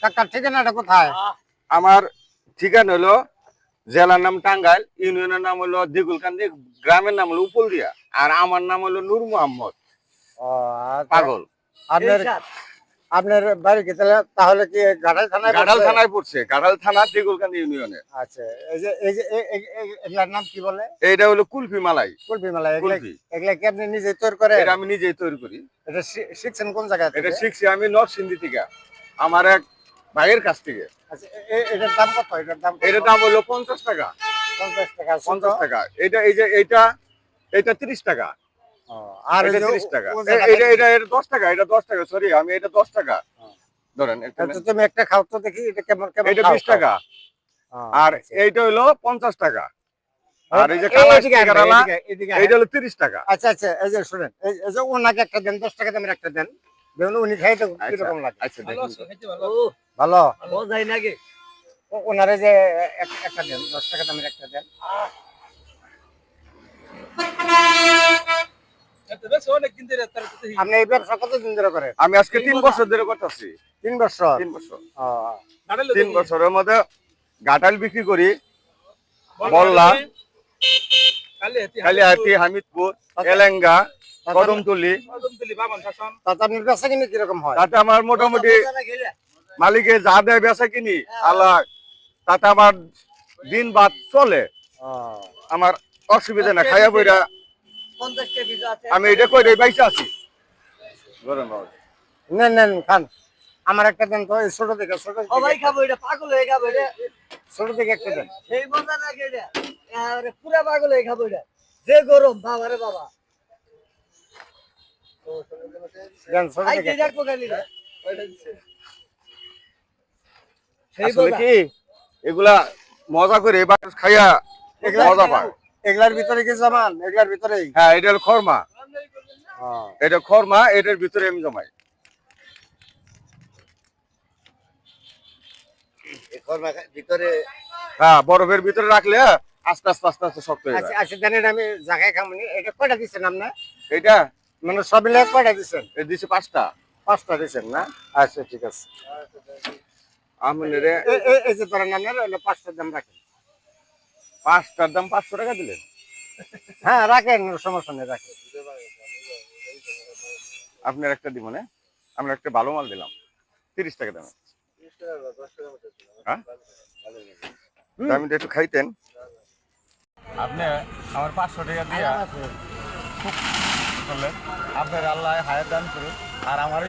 কাকার ঠিকানাটা কোথায়? আমার ঠিকানা হলো জেলার নাম টাঙ্গাইল, ইউনিয়নের নাম হলো দিগুলকান্দি, গ্রামের নাম হলো উপলদিয়া, আর আমার নাম হলো নূর মোহাম্মদ ও আচ্ছা। পাগল। আপনার আপনার বাড়ি কি তাহলে কি গাড়াল থানায় গাড়াল পড়ছে? থানায় পড়ছে, গাড়াল থানা দিগুলকান্দি ইউনিয়নে। আচ্ছা, এগুলার নাম কি বলে? এইটা হলো কুলফি মালাই। কুলফি মালা। কুলফি এগুলা কি আপনি নিজে তৈরি করেন? এটা আমি নিজেই তৈরি করি। এটা শিখছেন কোন জায়গা এটা থেকে? শিখছি আমি নরসিংদী থেকে, আমার এক ভাইয়ের কাছ থেকে। আচ্ছা, এটার দাম কত? এটার দাম এটার দাম হলো 50 টাকা। 50 টাকা। 50 টাকা। এটা এই যে এটা 30 টাকা। ও, আর এটা এই যে 30 টাকা। ও যে এটা 10 টাকা, এটা 10 টাকা, সরি আমি এটা 10 টাকা। ধরেন একটা আচ্ছা, তুমি একটা খাও তো দেখি এটা কেমন কেমন এটা খাও, 20 টাকা। খাও। আর আচ্ছা। এইটা হলো 50 টাকা। আর এই যে কালা স্টিকারওয়ালা এইটা হলো 30 টাকা। আচ্ছা আচ্ছা, এই যে শুনেন, এই যে ওনাকে একটা দেন, 10 টাকা দামের একটা দেন, দেখুন উনি খাই তো কিরকম লাগে। আচ্ছা দেখুন। ভালো যাই নাকি? ওনারে যে একটা দেন, 10 টাকা দামের একটা দেন। আপনি এই ব্যবসা কতদিন ধরে করেন? আমি আজকে 3 বছর ধরে করতেছি। 3 বছর। 3 বছর। ও, 3 বছরের মধ্যে গাটাল বিক্রি করি, বল্লা, কালিহাতি, হামিদপুর, এলেঙ্গা, কদমতলি। তাতে আপনার ব্যবসা কিনে কিরকম হয়? তাতে আমার মোটামুটি মালিকে যা দেয় বেচা কিনি আল্লাহ, তাতে আমার দিন বাদ চলে। ও, আমার অসুবিধা না, খাইয়া বইরা 50 টা ভিডিও আছে। আমি এটা কই বাইসা আছি। ধরেন বাবা। নেন নেন খান। আমার একটা দেন তো, এই ছোট থেকে ছোট ও ভাই খাবো এটা, পাগল হয়ে খাবো এটা। ছোট থেকে একটা দেন। এই মজা নাকি এটা? আরে পুরা পাগল হয়ে খাবো এটা। যে গরম বাবা রে বাবা। দেন ছোট আই থেকে কে রাখবো খালি রে। সেই আসলে মজা। কি এগুলা মজা করে এবার খাইয়া মজা পায়। এগুলার ভিতরে কি জমান? এগুলার ভিতরেই? হ্যাঁ, এটা হলো খরমা। ও, এটা খরমা, এটার ভিতরে আমি জমাই। এই কর্মা ভিতরে হ্যাঁ, বরফের ভিতরে রাখলে আস্তে আস্তে আস্তে আস্তে শক্ত হয়ে আচ্ছা যায়। আচ্ছা, দেন এটা আমি জায়গায় খামনি। এটা কয়টা দিচ্ছেন আপনার? এটা মানে সব মিলে কয়টা দিচ্ছেন? দিছে 5টা। 5টা দিচ্ছেন না? আচ্ছা ঠিক আছে। আমি এই যে ধরেন আপনার হলো 5টার দাম রাখেন। 5টার দাম 500 টাকা দিলেন। হ্যাঁ রাখেন, সমস্যা নেই, রাখেন। আপনার একটা দিব না, আমরা একটা ভালো মাল দিলাম 30 টাকা দামে। হ্যাঁ, আমি তো একটু খাইতেন আপনি আমার 500 টাকা দিয়ে খুব করলেন। আপনার আল্লাহ হায়াত দান করুন। আর আমার